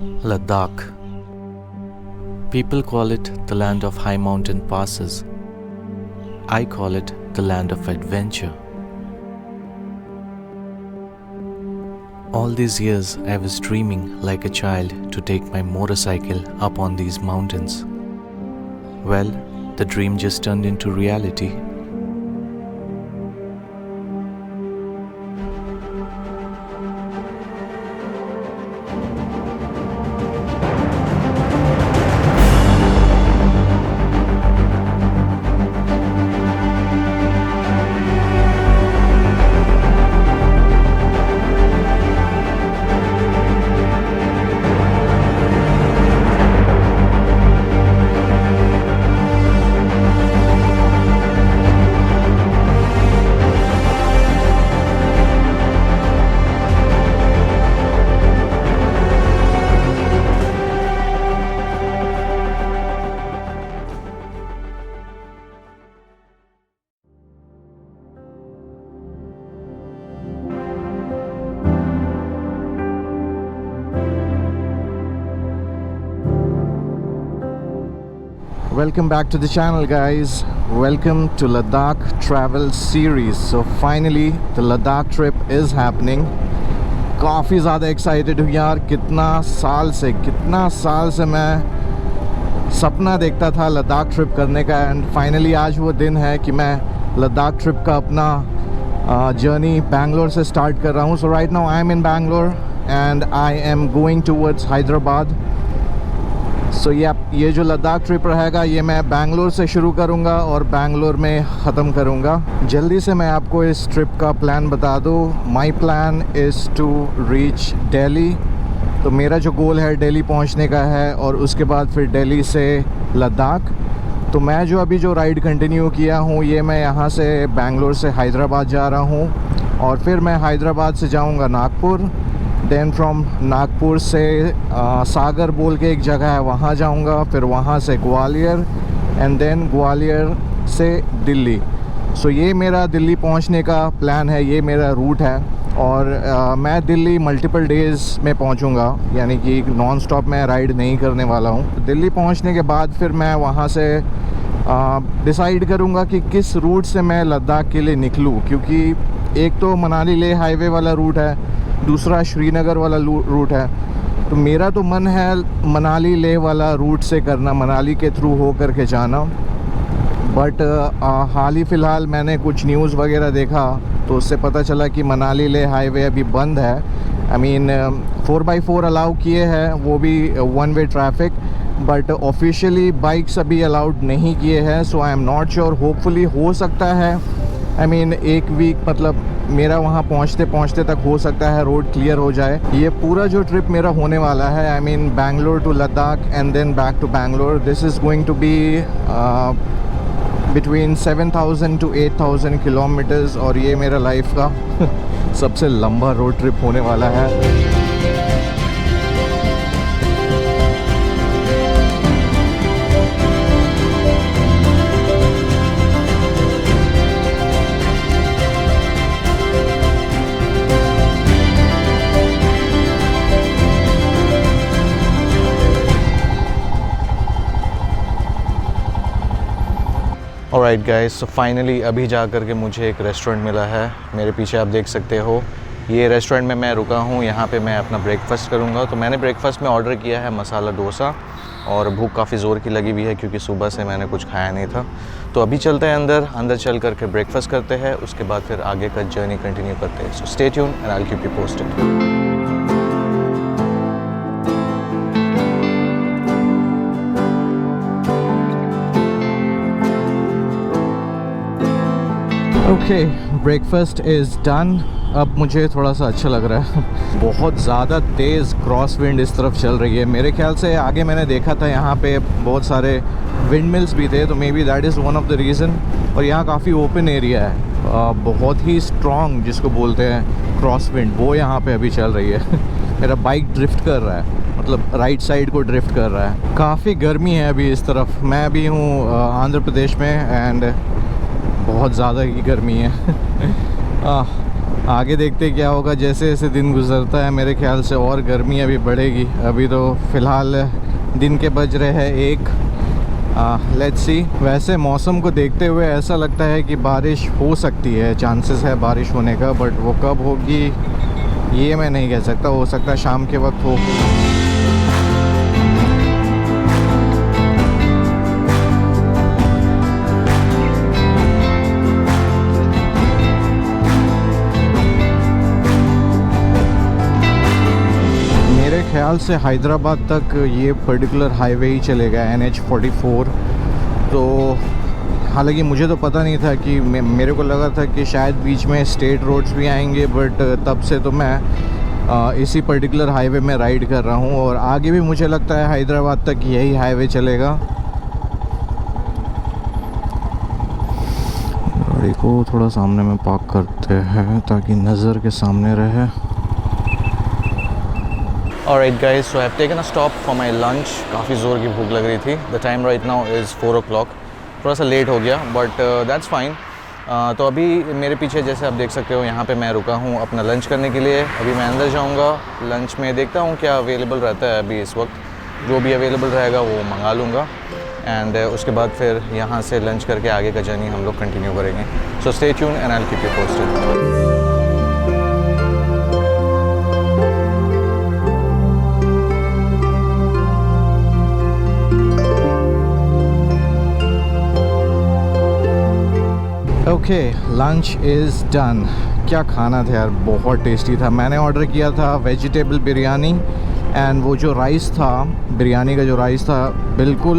Ladakh. People call it the land of high mountain passes. I call it the land of adventure. All these years I was dreaming like a child to take my motorcycle up on these mountains. Well, the dream just turned into reality. Welcome back to the channel, guys. Welcome to Ladakh travel series. So finally the Ladakh trip is happening. काफ़ी ज़्यादा excited हूँ यार। कितना साल से मैं सपना देखता था लद्दाख ट्रिप करने का, एंड फाइनली आज वो दिन है कि मैं लद्दाख ट्रिप का अपना जर्नी बैंगलोर से स्टार्ट कर रहा हूँ। So right now I am in Bangalore and I am going towards Hyderabad. So ये जो लद्दाख ट्रिप रहेगा ये मैं बैंगलोर से शुरू करूँगा और बैंगलोर में ख़त्म करूँगा। जल्दी से मैं आपको इस ट्रिप का प्लान बता दूँ। My plan is to reach Delhi. तो मेरा जो गोल है दिल्ली पहुँचने का है और उसके बाद फिर दिल्ली से लद्दाख। तो मैं जो अभी जो राइड कंटिन्यू किया हूँ ये मैं यहाँ से बैंगलोर से हैदराबाद जा रहा हूँ और फिर मैं हैदराबाद से जाऊँगा नागपुर। देन फ्रॉम नागपुर से सागर बोल के एक जगह है वहाँ जाऊँगा, फिर वहाँ से ग्वालियर एंड देन ग्वालियर से दिल्ली। सो ये मेरा दिल्ली पहुँचने का प्लान है, ये मेरा रूट है। और मैं दिल्ली मल्टीपल डेज़ में पहुँचूँगा, यानी कि नॉन स्टॉप मैं राइड नहीं करने वाला हूँ। दिल्ली पहुँचने के बाद फिर मैं वहाँ से डिसाइड करूँगा कि किस रूट से मैं लद्दाख के लिए निकलूँ, क्योंकि एक तो मनाली लेह हाईवे वाला रूट है, दूसरा श्रीनगर वाला रूट है। तो मेरा तो मन है मनाली लेह वाला रूट से करना, मनाली के थ्रू हो करके जाना। बट हाल ही फ़िलहाल मैंने कुछ न्यूज़ वगैरह देखा तो उससे पता चला कि मनाली लेह हाईवे अभी बंद है। आई मीन 4x4 अलाउ किए हैं, वो भी one way traffic, but officially bikes अभी अलाउड नहीं किए हैं। So I am not sure, hopefully हो सकता है आई मीन एक वीक, मतलब मेरा वहाँ पहुँचते तक हो सकता है रोड क्लियर हो जाए। ये पूरा जो ट्रिप मेरा होने वाला है, I mean Bangalore to Ladakh and then back to Bangalore, this is going to be between 7,000 to 8,000 kilometres. और ये मेरा लाइफ का सबसे लंबा रोड ट्रिप होने वाला है। ऑलराइट गाइस, सो फाइनली अभी जा कर के मुझे एक रेस्टोरेंट मिला है। मेरे पीछे आप देख सकते हो, ये रेस्टोरेंट में मैं रुका हूँ। यहाँ पे मैं अपना ब्रेकफास्ट करूँगा। तो मैंने ब्रेकफास्ट में ऑर्डर किया है मसाला डोसा, और भूख काफ़ी ज़ोर की लगी हुई है क्योंकि सुबह से मैंने कुछ खाया नहीं था। तो अभी चलते हैं अंदर चल कर के ब्रेकफास्ट करते हैं, उसके बाद फिर आगे का जर्नी कंटिन्यू करते हैं। So stay tune and I will keep you posted. Okay, breakfast is done. अब मुझे थोड़ा सा अच्छा लग रहा है। बहुत ज़्यादा तेज़ क्रॉस विंड इस तरफ चल रही है। मेरे ख्याल से आगे मैंने देखा था यहाँ पे बहुत सारे विंड मिल्स भी थे, तो may be that is one of the reason. और यहाँ काफ़ी ओपन एरिया है, बहुत ही स्ट्रॉन्ग जिसको बोलते हैं क्रॉस विंड, वो यहाँ पे अभी चल रही है। मेरा बाइक ड्रिफ्ट कर रहा है, मतलब राइट साइड को ड्रिफ्ट कर रहा है। काफ़ी गर्मी है अभी इस तरफ। मैं अभी हूँ आंध्र प्रदेश में, एंड बहुत ज़्यादा ही गर्मी है। आगे देखते क्या होगा, जैसे जैसे दिन गुजरता है मेरे ख्याल से और गर्मी अभी बढ़ेगी। अभी तो फ़िलहाल दिन के बज रहे हैं 1। Let's see. वैसे मौसम को देखते हुए ऐसा लगता है कि बारिश हो सकती है, चांसेस है बारिश होने का, बट वो कब होगी ये मैं नहीं कह सकता। हो सकता है शाम के वक्त हो। ख्याल से हैदराबाद तक ये पर्टिकुलर हाईवे ही चलेगा, NH44। तो हालांकि मुझे तो पता नहीं था कि मेरे को लगा था कि शायद बीच में स्टेट रोड्स भी आएंगे, बट तब से तो मैं इसी पर्टिकुलर हाईवे में राइड कर रहा हूँ और आगे भी मुझे लगता है हैदराबाद तक यही हाईवे चलेगा। गाड़ी को थोड़ा सामने में पार्क करते हैं ताकि नज़र के सामने रहे। Alright guys, so I have taken a stop for my lunch. काफ़ी ज़ोर की भूख लग रही थी। The time right now is 4 o'clock. थोड़ा सा लेट हो गया but that's fine. तो अभी मेरे पीछे जैसे आप देख सकते हो यहाँ पे मैं रुका हूँ अपना लंच करने के लिए। अभी मैं अंदर जाऊँगा, लंच में देखता हूँ क्या अवेलेबल रहता है अभी इस वक्त। जो भी अवेलेबल रहेगा वो मंगा लूँगा एंड उसके बाद फिर यहाँ से लंच करके आगे का जर्नी हम लोग कंटिन्यू करेंगे। So stay tuned and I will keep you posted. Okay, lunch is done. क्या खाना था यार, बहुत टेस्टी था। मैंने ऑर्डर किया था वेजिटेबल बिरयानी एंड वो जो राइस था, बिरयानी का जो राइस था बिल्कुल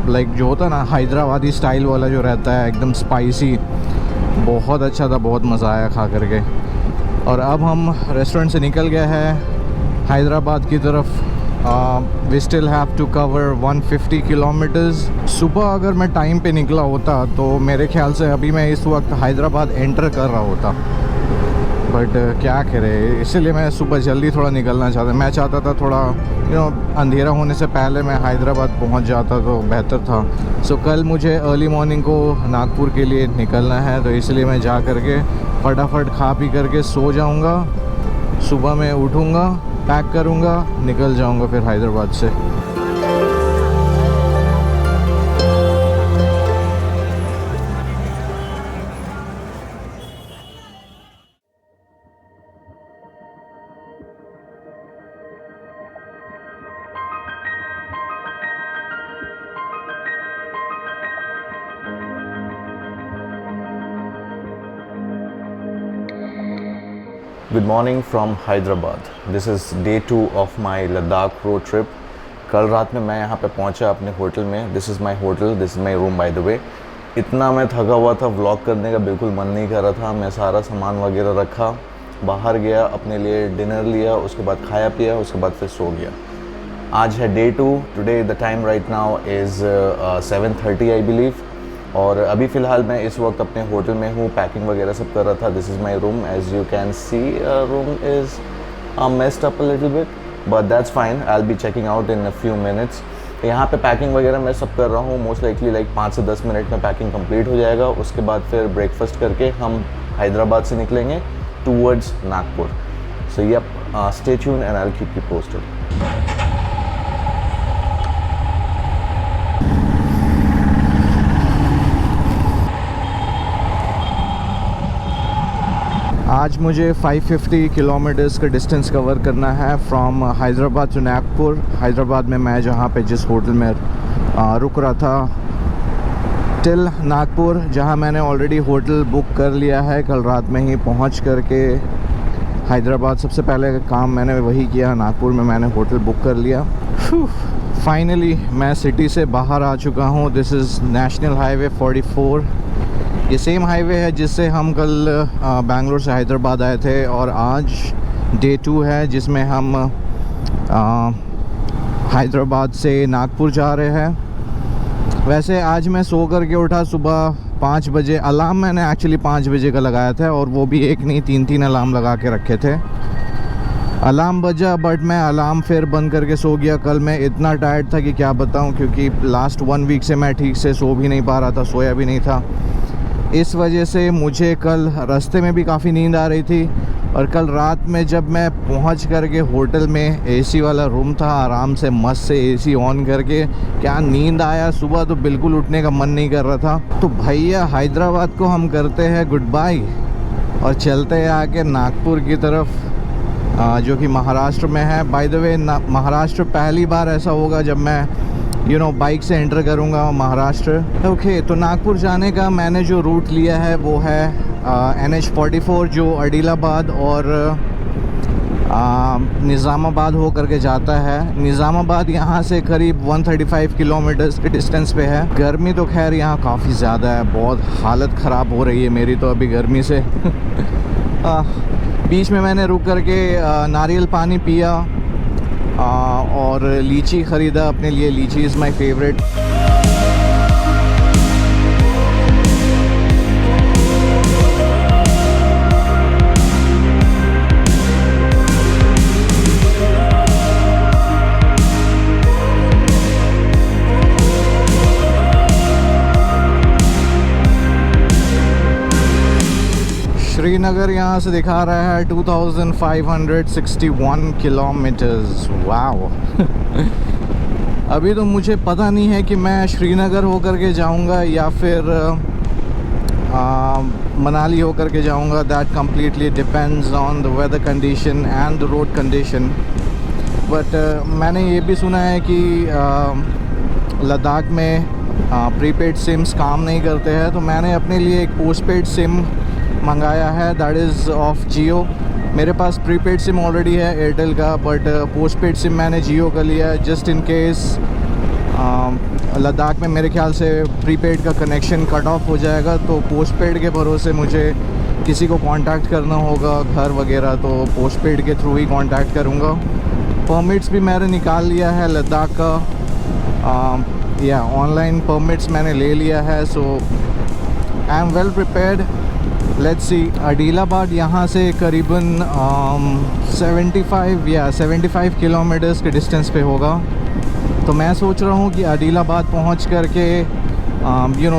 लाइक जो होता है ना हैदराबादी स्टाइल वाला जो रहता है, एकदम स्पाइसी, बहुत अच्छा था, बहुत मज़ा आया खा करके। और अब हम रेस्टोरेंट से निकल गए हैं हैदराबाद की तरफ। We still have to cover 150 kilometres. सुबह अगर मैं टाइम पे निकला होता तो मेरे ख्याल से अभी मैं इस वक्त हैदराबाद एंटर कर रहा होता, बट क्या करें, इसलिए मैं सुबह जल्दी थोड़ा निकलना चाहता। मैं चाहता था थोड़ा अंधेरा होने से पहले मैं हैदराबाद पहुंच जाता तो बेहतर था। सो कल मुझे अर्ली मॉर्निंग को नागपुर के लिए निकलना है, तो इसलिए मैं जा करके फटाफट खा पी करके सो जाऊंगा। सुबह मैं उठूंगा, पैक करूंगा, निकल जाऊंगा फिर हैदराबाद से। Good morning from Hyderabad. This is day 2 of my Ladakh road trip. कल रात में मैं यहाँ पे पहुँचा अपने होटल में। This is my hotel, this is my room by the way. इतना मैं थका हुआ था, व्लॉग करने का बिल्कुल मन नहीं कर रहा था। मैं सारा सामान वगैरह रखा, बाहर गया, अपने लिए डिनर लिया, उसके बाद खाया पिया, उसके बाद फिर सो गया। आज है day 2. Today the time right now is 7:30 I believe. और अभी फ़िलहाल मैं इस वक्त अपने होटल में हूँ, पैकिंग वगैरह सब कर रहा था। This is my room, as you can see room is messed up a little bit, but that's fine. I will be checking out in a few minutes. यहाँ पे पैकिंग वगैरह मैं सब कर रहा हूँ। मोस्ट लाइकली लाइक 5 से 10 minute में पैकिंग कंप्लीट हो जाएगा। उसके बाद फिर ब्रेकफास्ट करके हम हैदराबाद से निकलेंगे towards Nagpur. So yup, stay tuned and I will keep you posted. आज मुझे 550 किलोमीटर्स का डिस्टेंस कवर करना है फ्रॉम हैदराबाद टू नागपुर। हैदराबाद में मैं जहाँ पे जिस होटल में रुक रहा था टिल नागपुर, जहाँ मैंने ऑलरेडी होटल बुक कर लिया है। कल रात में ही पहुँच करके हैदराबाद सबसे पहले काम मैंने वही किया, नागपुर में मैंने होटल बुक कर लिया। फाइनली मैं सिटी से बाहर आ चुका हूँ। This is national highway 44। ये सेम हाईवे है जिससे हम कल बेंगलोर से हैदराबाद आए थे, और आज डे 2 है जिसमें हम हैदराबाद से नागपुर जा रहे हैं। वैसे आज मैं सो करके उठा सुबह 5 बजे। अलार्म मैंने एक्चुअली 5 बजे का लगाया था, और वो भी एक नहीं 3 अलार्म लगा के रखे थे। अलार्म बजा बट मैं अलार्म फिर बंद करके सो गया। कल मैं इतना टायर्ड था कि क्या बताऊं, क्योंकि लास्ट 1 वीक से मैं ठीक से सो भी नहीं पा रहा था, सोया भी नहीं था। इस वजह से मुझे कल रास्ते में भी काफ़ी नींद आ रही थी, और कल रात में जब मैं पहुंच करके होटल में, एसी वाला रूम था, आराम से मस्त से एसी ऑन करके क्या नींद आया। सुबह तो बिल्कुल उठने का मन नहीं कर रहा था। तो भैया हैदराबाद को हम करते हैं गुड बाय और चलते हैं आके नागपुर की तरफ, जो कि महाराष्ट्र में है। बाय द वे महाराष्ट्र पहली बार ऐसा होगा जब मैं बाइक से एंटर करूँगा महाराष्ट्र। ओके, तो नागपुर जाने का मैंने जो रूट लिया है वो है NH44, जो अडीलाबाद और निज़ामाबाद हो करके जाता है। निज़ामाबाद यहाँ से करीब 135 किलोमीटर्स के डिस्टेंस पे है। गर्मी तो खैर यहाँ काफ़ी ज़्यादा है, बहुत हालत ख़राब हो रही है मेरी तो अभी गर्मी से। बीच में मैंने रुक करके नारियल पानी पिया और लीची ख़रीदा अपने लिए। लीची इज़ माई फेवरेट। श्रीनगर यहाँ से दिखा रहा है 2561 किलोमीटर्स। वाओ। अभी तो मुझे पता नहीं है कि मैं श्रीनगर होकर के जाऊँगा या फिर मनाली होकर के जाऊँगा। That completely depends on the weather condition and the road condition. But मैंने ये भी सुना है कि लद्दाख में प्रीपेड सिम्स काम नहीं करते हैं, तो मैंने अपने लिए एक पोस्टपेड सिम मंगाया है, दैट इज़ ऑफ जियो। मेरे पास प्रीपेड सिम ऑलरेडी है एयरटेल का, बट पोस्टपेड सिम मैंने जियो का लिया है जस्ट इन केस लद्दाख में मेरे ख्याल से प्रीपेड का कनेक्शन कट ऑफ हो जाएगा, तो पोस्टपेड के भरोसे मुझे किसी को कांटेक्ट करना होगा घर वगैरह, तो पोस्टपेड के थ्रू ही कांटेक्ट करूँगा। परमिट्स भी मैंने निकाल लिया है लद्दाख का, या ऑनलाइन परमिट्स मैंने ले लिया है। So I am well prepared. Let's see. Adilabad यहाँ से करीबन 75 किलोमीटर्स के डिस्टेंस पे होगा। तो मैं सोच रहा हूँ कि अडीलाबाद पहुँच करके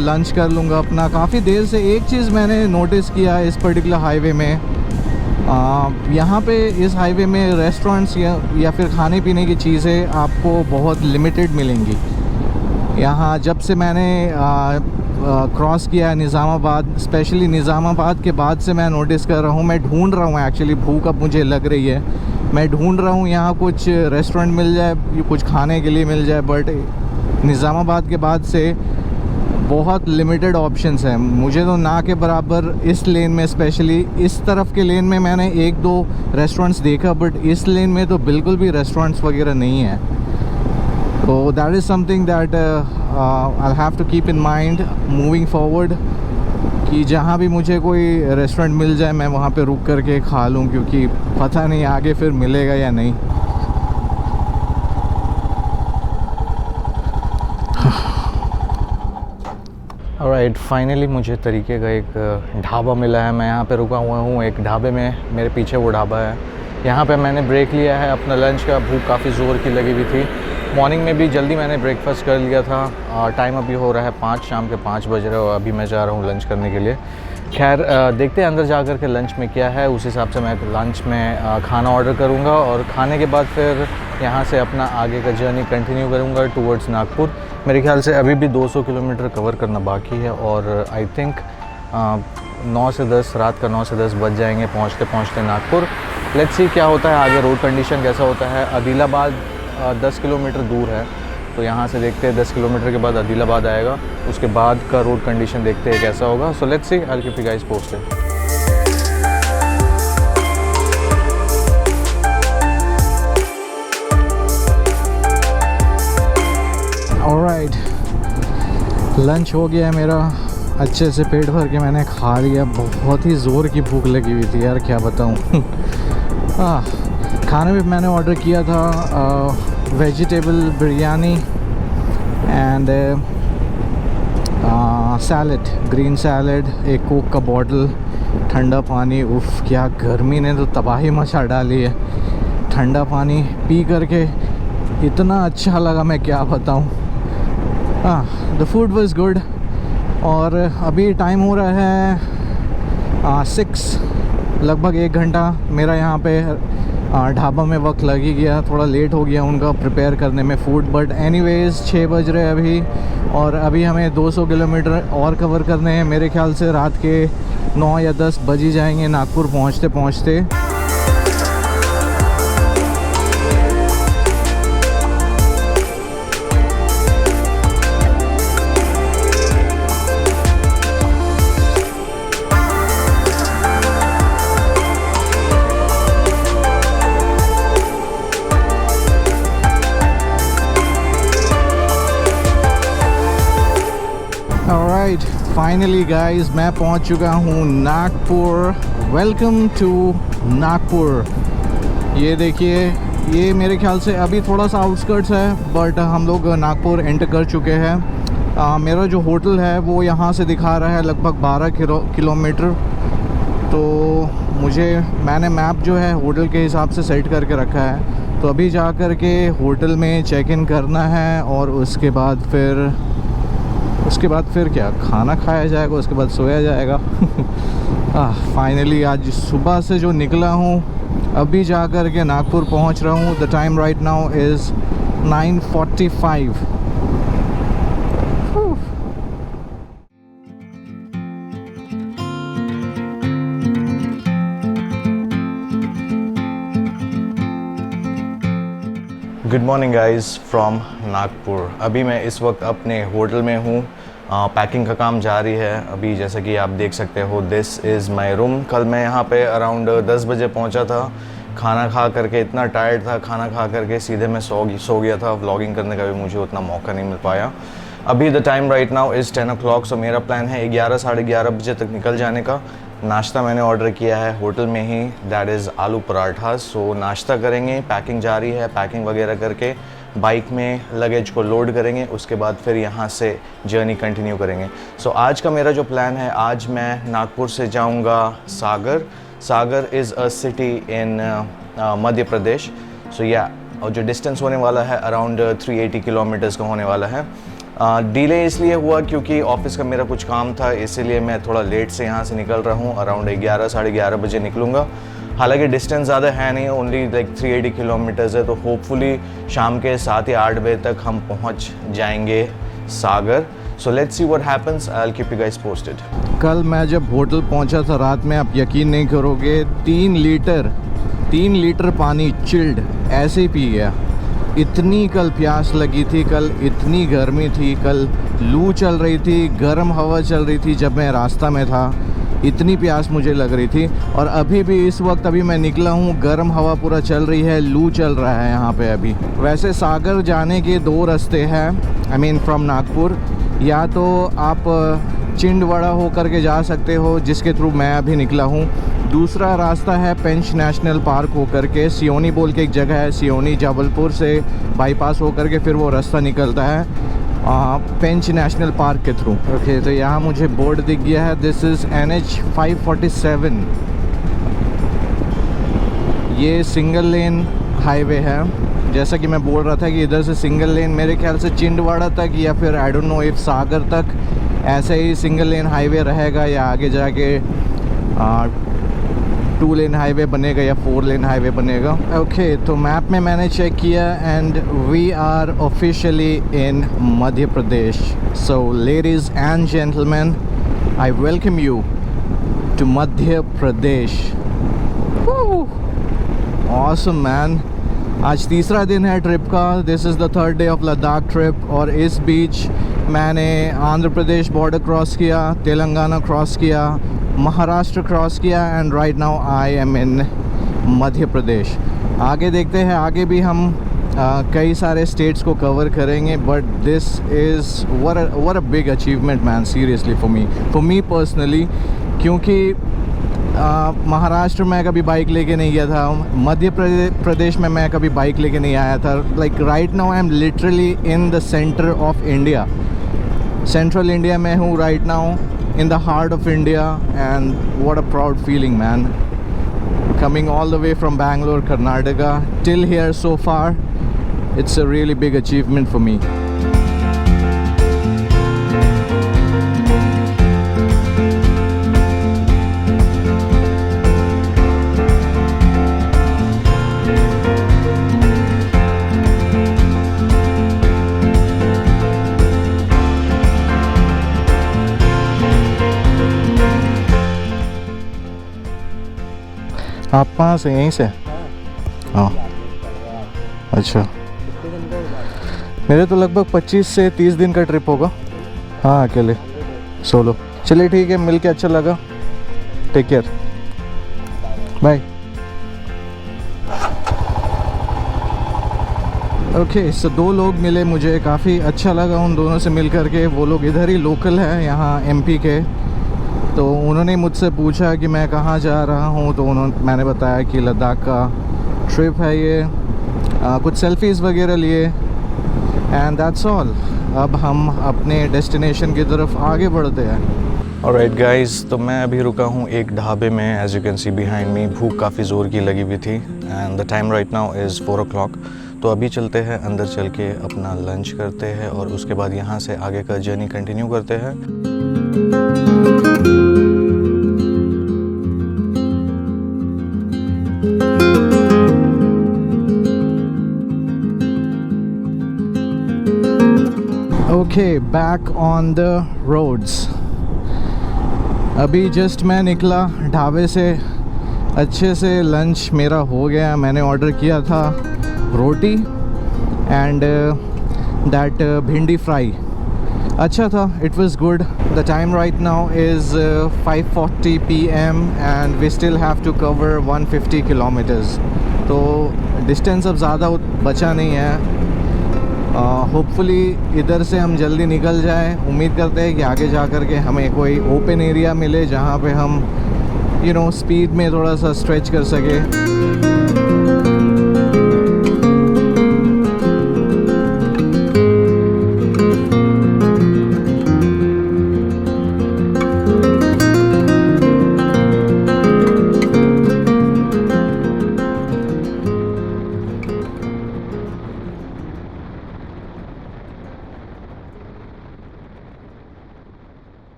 लंच कर लूँगा अपना। काफ़ी देर से एक चीज़ मैंने नोटिस किया है इस पर्टिकुलर हाईवे में, यहाँ पे इस हाईवे में रेस्टोरेंट्स या फिर खाने पीने की चीज़ें आपको बहुत लिमिटेड मिलेंगी। यहाँ जब से मैंने क्रॉस किया है निज़ामाबाद, स्पेशली निज़ामाबाद के बाद से मैं नोटिस कर रहा हूँ, मैं ढूंढ रहा हूँ एक्चुअली, भूख अब मुझे लग रही है, मैं ढूंढ रहा हूँ यहाँ कुछ रेस्टोरेंट मिल जाए, कुछ खाने के लिए मिल जाए। बट निज़ामाबाद के बाद से बहुत लिमिटेड ऑप्शंस हैं। मुझे तो ना के बराबर इस लेन में, स्पेशली इस तरफ के लेन में मैंने एक दो रेस्टोरेंट्स देखा, बट इस लेन में तो बिल्कुल भी रेस्टोरेंट्स वगैरह नहीं है। तो that is something that I have to keep in mind moving forward, कि जहाँ भी मुझे कोई रेस्टोरेंट मिल जाए मैं वहाँ पे रुक करके खा लूँ, क्योंकि पता नहीं आगे फिर मिलेगा या नहीं। ऑलराइट, फाइनली मुझे तरीके का एक ढाबा मिला है। मैं यहाँ पे रुका हुआ हूँ एक ढाबे में, मेरे पीछे वो ढाबा है। यहाँ पे मैंने ब्रेक लिया है अपना लंच का, भूख काफ़ी ज़ोर की लगी हुई थी। मॉर्निंग में भी जल्दी मैंने ब्रेकफास्ट कर लिया था। टाइम अभी हो रहा है 5, शाम के 5 बज रहे, और अभी मैं जा रहा हूँ लंच करने के लिए। खैर देखते हैं अंदर जा कर के लंच में क्या है, उस हिसाब से मैं लंच में खाना ऑर्डर करूँगा, और खाने के बाद फिर यहाँ से अपना आगे का जर्नी कंटिन्यू करूँगा टूवर्ड्स नागपुर। मेरे ख्याल से अभी भी 200 किलोमीटर कवर करना बाकी है, और आई थिंक 9 से 10 रात का 9 से 10 बज जाएंगे पहुँचते पहुँचते नागपुर। लेट्स सी क्या होता है आगे, रोड कंडीशन कैसा होता है। अदीलाबाद 10 किलोमीटर दूर है, तो यहाँ से देखते हैं 10 किलोमीटर के बाद अदीलाबाद आएगा, उसके बाद का रोड कंडीशन देखते हैं कैसा होगा। सो let's C, I will keep you guys posted. Alright, lunch हो गया है मेरा, अच्छे से पेट भर के मैंने खा लिया। बहुत ही ज़ोर की भूख लगी हुई थी यार, क्या बताऊँ। खाने में मैंने ऑर्डर किया था vegetable biryani and salad, green salad, एक कोक का बॉटल, ठंडा पानी। उफ़, क्या गर्मी ने तो तबाही मचा डाली है। ठंडा पानी पी करके इतना अच्छा लगा, मैं क्या बताऊँ। द फूड वाज गुड, और अभी टाइम हो रहा है 6, लगभग 1 घंटा मेरा यहाँ पे ढाबा में वक्त लग ही गया। थोड़ा लेट हो गया उनका प्रिपेयर करने में फ़ूड, बट एनीवेज़ 6 बज रहे हैं अभी, और अभी हमें 200 किलोमीटर और कवर करने हैं। मेरे ख्याल से रात के 9 या 10 बज ही जाएंगे नागपुर पहुँचते पहुँचते। ऑलराइट, फाइनली गाइस मैं पहुंच चुका हूं नागपुर। Welcome to Nagpur. ये देखिए, ये मेरे ख्याल से अभी थोड़ा सा आउटस्कर्ट्स है, बट हम लोग नागपुर एंटर कर चुके हैं। मेरा जो होटल है वो यहाँ से दिखा रहा है लगभग 12 किलोमीटर। तो मैंने मैप जो है होटल के हिसाब से सेट करके रखा है। तो अभी जा कर के होटल में चेक इन करना है, और उसके बाद फिर क्या, खाना खाया जाएगा, उसके बाद सोया जाएगा। फाइनली आज सुबह से जो निकला हूँ, अभी जा कर के नागपुर पहुँच रहा हूँ। The time right now is 9:45। Good morning guys from Nagpur. अभी मैं इस वक्त अपने होटल में हूँ। पैकिंग का काम जारी है अभी, जैसा कि आप देख सकते हो। This is my room. कल मैं यहाँ पे अराउंड 10 बजे पहुँचा था। खाना खा करके इतना टायर्ड था, खाना खा करके सीधे मैं सो गया था। व्लॉगिंग करने का भी मुझे उतना मौका नहीं मिल पाया। अभी the time right now is 10 o'clock। सो मेरा प्लान है 11 साढ़े 11 बजे तक निकल जाने का। नाश्ता मैंने ऑर्डर किया है होटल में ही, दैट इज़ आलू पराठा। सो नाश्ता करेंगे, पैकिंग जारी है, पैकिंग वगैरह करके बाइक में लगेज को लोड करेंगे। उसके बाद फिर यहाँ से जर्नी कंटिन्यू करेंगे। सो आज का मेरा जो प्लान है, आज मैं नागपुर से जाऊँगा सागर। सागर is a city in Madhya Pradesh. सो या, और जो डिस्टेंस होने वाला है अराउंड 380 किलोमीटर्स का होने वाला है। डिले इसलिए हुआ क्योंकि ऑफिस का मेरा कुछ काम था, इसीलिए मैं थोड़ा लेट से यहाँ से निकल रहा हूँ। अराउंड 11 साढ़े 11 बजे निकलूँगा। हालांकि डिस्टेंस ज़्यादा है नहीं, ओनली लाइक 380 किलोमीटर्स है। तो होपफुली शाम के 7 या 8 बजे तक हम पहुँच जाएंगे Sagar. So let's see what happens. I will keep you guys posted. कल मैं जब होटल पहुंचा था रात में, आप यकीन नहीं करोगे, 3 लीटर पानी चिल्ड ऐसे ही पी गया। इतनी कल प्यास लगी थी, कल इतनी गर्मी थी, कल लू चल रही थी, गर्म हवा चल रही थी जब मैं रास्ता में था, इतनी प्यास मुझे लग रही थी। और अभी भी इस वक्त अभी मैं निकला हूँ, गर्म हवा पूरा चल रही है, लू चल रहा है यहाँ पे अभी। वैसे सागर जाने के 2 रास्ते हैं, आई मीन फ्रॉम नागपुर। या तो आप चिंडवाड़ा हो करके जा सकते हो, जिसके थ्रू मैं अभी निकला हूँ। दूसरा रास्ता है पेंच नेशनल पार्क हो करके, सियोनी बोल के एक जगह है, सियोनी जबलपुर से बाईपास हो करके फिर वो रास्ता निकलता है पेंच नेशनल पार्क के थ्रू। ओके, तो यहाँ मुझे बोर्ड दिख गया है, दिस इज़ NH 547। ये सिंगल लेन हाईवे है। जैसा कि मैं बोल रहा था कि इधर से सिंगल लेन मेरे ख्याल से चिंडवाड़ा तक, या फिर आई डोंट नो इफ सागर तक ऐसे ही सिंगल लेन हाईवे रहेगा, या आगे जाके 2 लेन हाईवे बनेगा या 4 लेन हाईवे बनेगा। ओके, तो मैप में मैंने चेक किया and we are officially in Madhya Pradesh. So ladies and gentleman, I welcome you to Madhya Pradesh. Awesome man. आज तीसरा दिन है ट्रिप का। This is the 3rd day of Ladakh trip. और इस बीच मैंने आंध्र प्रदेश बॉर्डर क्रॉस किया, तेलंगाना क्रॉस किया, महाराष्ट्र क्रॉस किया, and right now I am in Madhya Pradesh. आगे देखते हैं, आगे भी हम कई सारे स्टेट्स को कवर करेंगे। But this is what a big achievement man, seriously for me personally, क्योंकि महाराष्ट्र में कभी बाइक लेके नहीं गया था, मध्य प्रदेश में मैं कभी बाइक लेके नहीं आया था। Like right now I am literally in the centre of India, central India में हूँ right now, in the heart of India, and what a proud feeling, man. Coming all the way from Bangalore, Karnataka till here so far, it's a really big achievement for me. आप कहाँ से, यहीं से? हाँ अच्छा, मेरे तो लगभग 25 से 30 दिन का ट्रिप होगा। हाँ अकेले, सोलो। चलिए ठीक है, मिल के अच्छा लगा। Take care, bye. Okay so 2 लोग मिले मुझे, काफ़ी अच्छा लगा उन दोनों से मिल करके। वो लोग इधर ही लोकल है, यहाँ एमपी के। तो उन्होंने मुझसे पूछा कि मैं कहाँ जा रहा हूँ, तो मैंने बताया कि लद्दाख का ट्रिप है ये। कुछ सेल्फीज़ वगैरह लिए एंड दैट्स ऑल। अब हम अपने डेस्टिनेशन की तरफ आगे बढ़ते हैं। ऑलराइट गाइस, तो मैं अभी रुका हूँ एक ढाबे में। As you can see behind me, भूख काफ़ी ज़ोर की लगी हुई थी and the time right now is 4 o'clock। तो अभी चलते हैं अंदर, चल के अपना लंच करते हैं और उसके बाद यहाँ से आगे का जर्नी कंटिन्यू करते हैं। Okay, back on the roads. अभी जस्ट मैं निकला ढाबे से, अच्छे से लंच मेरा हो गया। मैंने ऑर्डर किया था roti and that bhindi fry. अच्छा था, it was good. The time right now is 5:40 PM and we still have to cover 150 kilometres. तो डिस्टेंस अब ज़्यादा बचा नहीं है। होपफुली इधर से हम जल्दी निकल जाएं। उम्मीद करते हैं कि आगे जा कर के हमें कोई ओपन एरिया मिले जहाँ पे हम स्पीड में थोड़ा सा स्ट्रेच कर सके।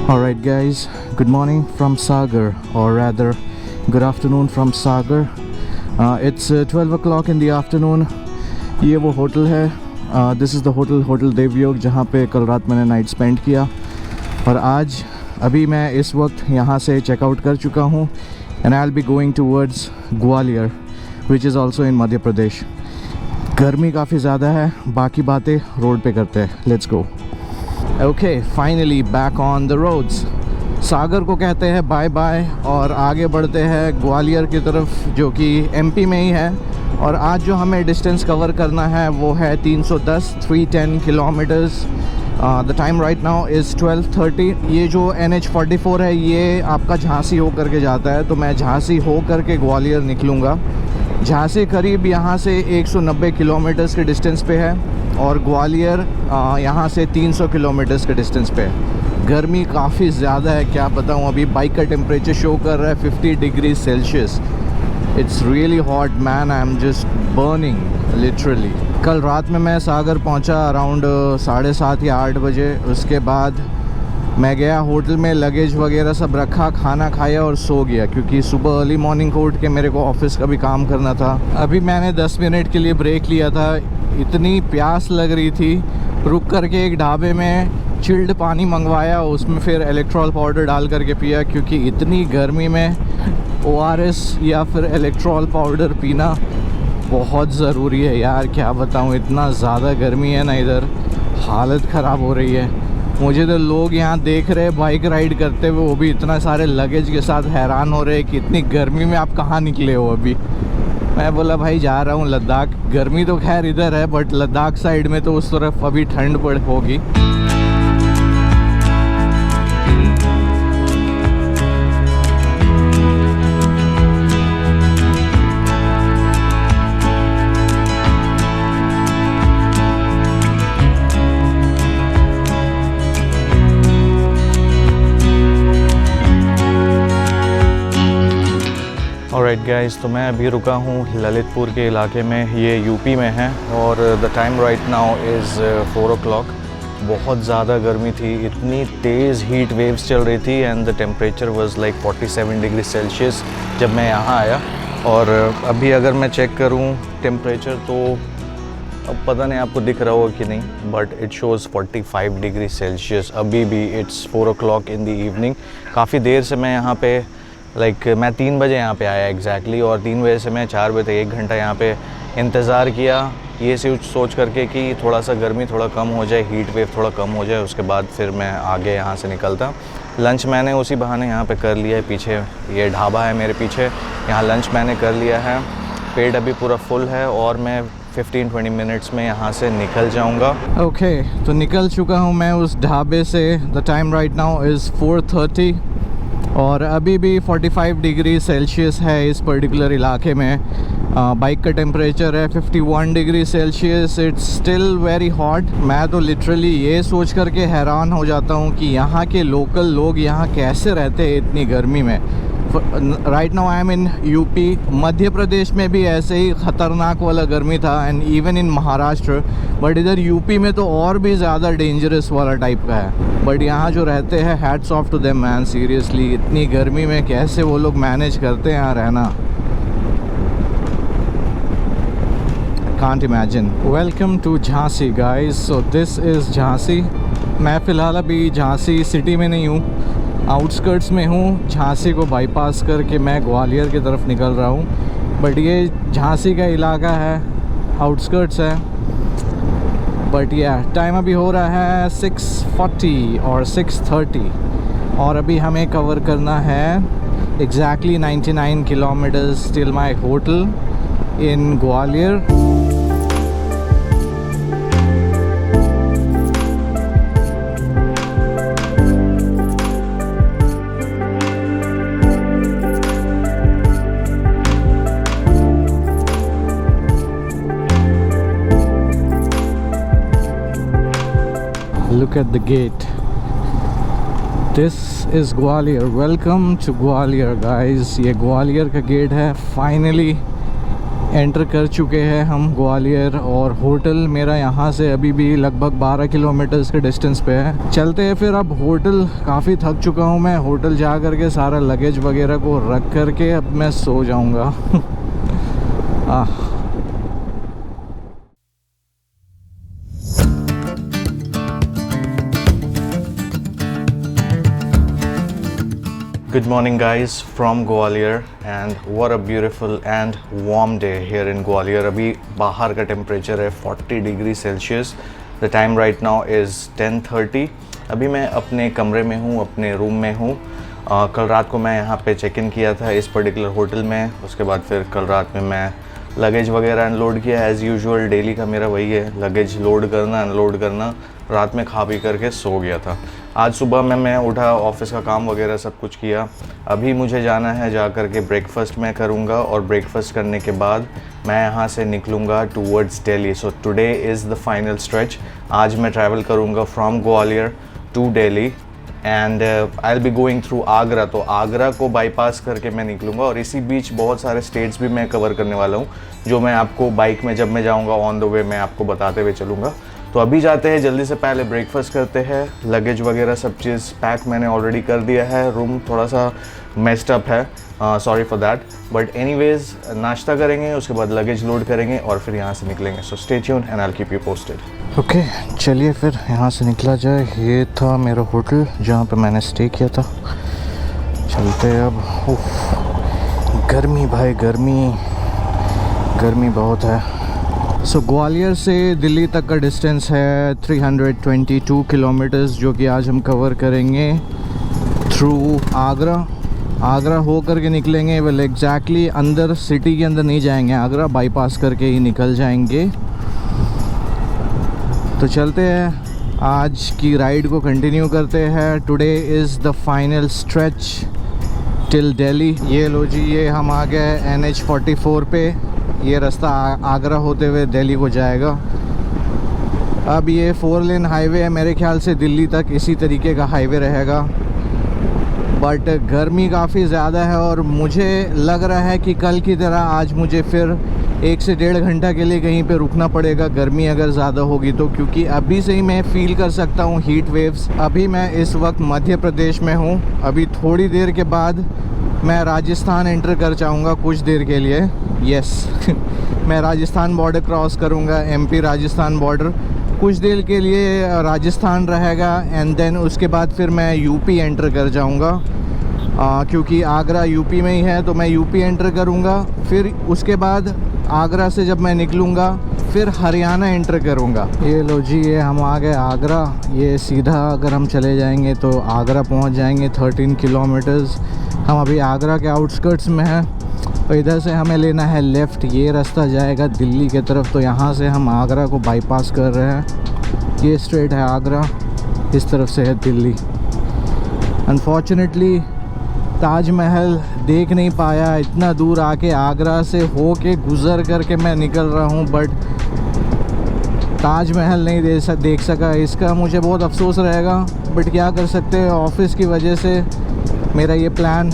Alright guys, good morning from Sagar, or rather good afternoon from Sagar. It's 12 o'clock in the afternoon. ये वो होटल है, this is the होटल देवयोग, जहाँ पे कल रात मैंने नाइट स्पेंड किया। और आज अभी मैं इस वक्त यहाँ से चेकआउट कर चुका हूँ and I'll be going towards Gwalior which is also in Madhya Pradesh. गर्मी काफ़ी ज़्यादा है, बाकी बातें रोड पे करते हैं। Let's go. Okay, finally back on the roads. Sagar को कहते हैं बाय बाय और आगे बढ़ते हैं ग्वालियर की तरफ, जो कि एमपी में ही है। और आज जो हमें डिस्टेंस कवर करना है वो है 310 kilometres. The time right now is 12:30। ये जो NH44 है ये आपका झांसी हो करके जाता है, तो मैं झांसी हो करके ग्वालियर निकलूँगा। झांसी करीब यहाँ से 190 किलोमीटर्स के डिस्टेंस पे है और ग्वालियर यहाँ से 300 किलोमीटर्स के डिस्टेंस पे है। गर्मी काफ़ी ज़्यादा है, क्या बताऊँ। अभी बाइक का टेम्परेचर शो कर रहा है 50 degree Celsius. It's really hot man, I am just burning literally. कल रात में मैं सागर पहुँचा अराउंड 7:30 या 8 बजे। उसके बाद मैं गया होटल में, लगेज वगैरह सब रखा, खाना खाया और सो गया, क्योंकि सुबह अर्ली मॉर्निंग को उठ के मेरे को ऑफिस का भी काम करना था। अभी मैंने 10 मिनट के लिए ब्रेक लिया था, इतनी प्यास लग रही थी। रुक करके एक ढाबे में चिल्ड पानी मंगवाया, उसमें फिर इलेक्ट्रॉल पाउडर डाल करके पिया, क्योंकि इतनी गर्मी में ORS या फिर इलेक्ट्रॉल पाउडर पीना बहुत ज़रूरी है यार। क्या बताऊँ, इतना ज़्यादा गर्मी है ना इधर, हालत ख़राब हो रही है। मुझे तो लोग यहाँ देख रहे हैं बाइक राइड करते हुए, वो भी इतना सारे लगेज के साथ, हैरान हो रहे हैं कि इतनी गर्मी में आप कहाँ निकले हो अभी। मैं बोला भाई जा रहा हूँ लद्दाख। गर्मी तो खैर इधर है, बट लद्दाख साइड में तो उस तरफ अभी ठंड पड़ होगी। ऑलराइट गाइस, तो मैं अभी रुका हूँ ललितपुर के इलाके में, ये यूपी में है। और the time right now is 4 o'clock। बहुत ज़्यादा गर्मी थी, इतनी तेज़ हीट वेव्स चल रही थी and the temperature was like 47 degree Celsius जब मैं यहाँ आया। और अभी अगर मैं चेक करूं टेम्परेचर तो अब पता नहीं आपको दिख रहा होगा कि नहीं, but it shows 45 degree Celsius. अभी भी it's 4 o'clock in the evening. काफ़ी देर से मैं यहाँ पे मैं 3 बजे यहाँ पे आया एग्जैक्टली, और 3 बजे से मैं 4 बजे तक 1 घंटा यहाँ पे इंतज़ार किया, ये सोच करके कि थोड़ा सा गर्मी थोड़ा कम हो जाए, हीट वेव थोड़ा कम हो जाए, उसके बाद फिर मैं आगे यहाँ से निकलता। लंच मैंने उसी बहाने यहाँ पे कर लिया है। पीछे ये ढाबा है मेरे पीछे, यहाँ लंच मैंने कर लिया है। पेट अभी पूरा फुल है और मैं 15-20 मिनट्स में यहाँ से निकल जाऊँगा। ओके, तो निकल चुका हूँ मैं उस ढाबे से। The time right now is 4:30 और अभी भी 45 डिग्री सेल्सियस है इस पर्टिकुलर इलाके में। बाइक का टेम्परेचर है 51 degree Celsius. It's still very hot. मैं तो लिटरली ये सोच करके हैरान हो जाता हूँ कि यहाँ के लोकल लोग यहाँ कैसे रहते हैं इतनी गर्मी में। Right now I am in UP. Madhya Pradesh में भी ऐसे ही ख़तरनाक वाला गर्मी था, and even in Maharashtra, but इधर यूपी में तो और भी ज़्यादा डेंजरस वाला टाइप का है। बट यहाँ जो रहते हैं, hats off to them man, seriously इतनी गर्मी में कैसे वो लोग मैनेज करते हैं यहाँ रहना, can't imagine. Welcome to Jhansi guys. So this is Jhansi. मैं फ़िलहाल अभी झांसी सिटी में नहीं हूँ, आउटस्कर्ट्स में हूँ। झांसी को बाईपास करके मैं ग्वालियर की तरफ निकल रहा हूँ, बट ये झांसी का इलाका है, आउटस्कर्ट्स है। बट टाइम अभी हो रहा है 6:40 और 6:30, और अभी हमें कवर करना है exactly 99 kilometres till my hotel in Gwalior. Look at the gate. This is Gwalior. Welcome to Gwalior guys. ये ग्वालियर का गेट है। फाइनली एंटर कर चुके हैं हम ग्वालियर, और होटल मेरा यहाँ से अभी भी लगभग 12 किलोमीटर्स के डिस्टेंस पे है। चलते हैं फिर। अब होटल काफ़ी थक चुका हूँ मैं, होटल जा कर के सारा लगेज वगैरह को रख कर के अब मैं सो जाऊँगा। Good morning guys from Gwalior, and what a beautiful and warm day here in Gwalior. अभी बाहर का टेम्परेचर है 40 degree Celsius. The time right now is 10:30। अभी मैं अपने कमरे में हूँ, अपने रूम में हूँ। कल रात को मैं यहाँ पे चेक इन किया था इस पर्टिकुलर होटल में। उसके बाद फिर कल रात में मैं लगेज वगैरह अनलोड किया। एज़ यूजुअल डेली का मेरा वही है, लगेज लोड करना अनलोड करना। रात में खा पी करके सो गया था। आज सुबह में मैं उठा, ऑफिस का काम वगैरह सब कुछ किया। अभी मुझे जाना है, जा कर के ब्रेकफास्ट मैं करूँगा, और ब्रेकफास्ट करने के बाद मैं यहाँ से निकलूँगा towards Delhi. So today is the final stretch. आज मैं ट्रैवल करूँगा from Gwalior to Delhi, and I will be going through Agra. तो आगरा को बाईपास करके मैं निकलूँगा, और इसी बीच बहुत सारे स्टेट्स भी मैं कवर करने वाला हूँ, जो मैं आपको बाइक में जब मैं जाऊँगा ऑन द वे मैं आपको बताते हुए चलूँगा। तो अभी जाते हैं, जल्दी से पहले ब्रेकफास्ट करते हैं। लगेज वगैरह सब चीज़ पैक मैंने ऑलरेडी कर दिया है। रूम थोड़ा सा मेस्ड अप है, sorry for that, but anyways नाश्ता करेंगे, उसके बाद लगेज लोड करेंगे और फिर यहाँ से निकलेंगे। So stay tuned and I will keep you posted. Okay, चलिए फिर यहाँ से निकला जाए। ये था मेरा होटल जहाँ पे मैंने स्टे किया था। चलते हैं अब। उफ, गर्मी भाई, गर्मी बहुत है। सो ग्वालियर से दिल्ली तक का डिस्टेंस है 322 किलोमीटर्स, जो कि आज हम कवर करेंगे थ्रू आगरा हो करके निकलेंगे। वेल एग्जैक्टली अंदर सिटी के अंदर नहीं जाएंगे, आगरा बाईपास करके ही निकल जाएंगे। तो चलते हैं, आज की राइड को कंटिन्यू करते हैं। Today is the final stretch till Delhi. ये लो जी, ये हम आ गए NH44 पे। ये रास्ता आगरा होते हुए दिल्ली को जाएगा। अब ये 4 लेन हाईवे है, मेरे ख्याल से दिल्ली तक इसी तरीके का हाईवे रहेगा। बट गर्मी काफ़ी ज़्यादा है, और मुझे लग रहा है कि कल की तरह आज मुझे फिर 1 से 1.5 घंटा के लिए कहीं पे रुकना पड़ेगा, गर्मी अगर ज़्यादा होगी तो, क्योंकि अभी से ही मैं फ़ील कर सकता हूँ हीट वेव्स। अभी मैं इस वक्त मध्य प्रदेश में हूँ। अभी थोड़ी देर के बाद मैं राजस्थान एंटर कर जाऊँगा कुछ देर के लिए। यस मैं राजस्थान बॉर्डर क्रॉस करूँगा, एमपी राजस्थान बॉर्डर कुछ देर के लिए राजस्थान रहेगा एंड देन उसके बाद फिर मैं यूपी एंटर कर जाऊँगा, क्योंकि आगरा यूपी में ही है तो मैं यूपी एंटर करूँगा। फिर उसके बाद आगरा से जब मैं निकलूँगा फिर हरियाणा एंटर करूँगा। ये लो जी, ये हम आ गए आगरा। ये सीधा अगर हम चले जाएंगे तो आगरा पहुँच जाएंगे 13 किलोमीटर्स। हम अभी आगरा के आउटस्कर्ट्स में हैं और इधर से हमें लेना है लेफ़्ट। ये रास्ता जाएगा दिल्ली की तरफ, तो यहाँ से हम आगरा को बाईपास कर रहे हैं। ये स्ट्रेट है आगरा, इस तरफ से है दिल्ली। अनफॉर्चुनेटली ताजमहल देख नहीं पाया, इतना दूर आके आगरा से हो के गुज़र करके मैं निकल रहा हूँ, बट ताजमहल नहीं देख सका। इसका मुझे बहुत अफसोस रहेगा, बट क्या कर सकते हैं, ऑफिस की वजह से मेरा ये प्लान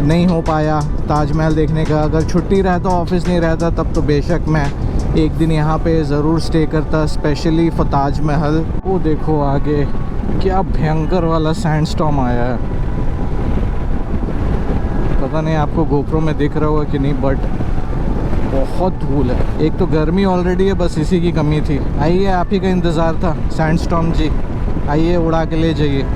नहीं हो पाया ताजमहल देखने का। अगर छुट्टी रहता, ऑफिस नहीं रहता, तब तो बेशक मैं एक दिन यहाँ पे ज़रूर स्टे करता, स्पेशली फॉर ताजमहल। वो देखो आगे क्या भयंकर वाला सैंडस्टॉर्म आया है। पता नहीं आपको गोप्रो में दिख रहा होगा कि नहीं, बट बहुत धूल है। एक तो गर्मी ऑलरेडी है, बस इसी की कमी थी। आइए, आप ही का इंतज़ार था सैंडस्टॉर्म जी, आइए उड़ा के ले जाइए।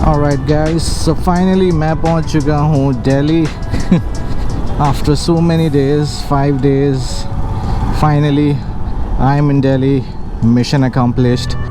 Alright guys, so finally मैं पहुंच चुका हूँ Delhi after so many days, 5 days. Finally I am in Delhi, mission accomplished.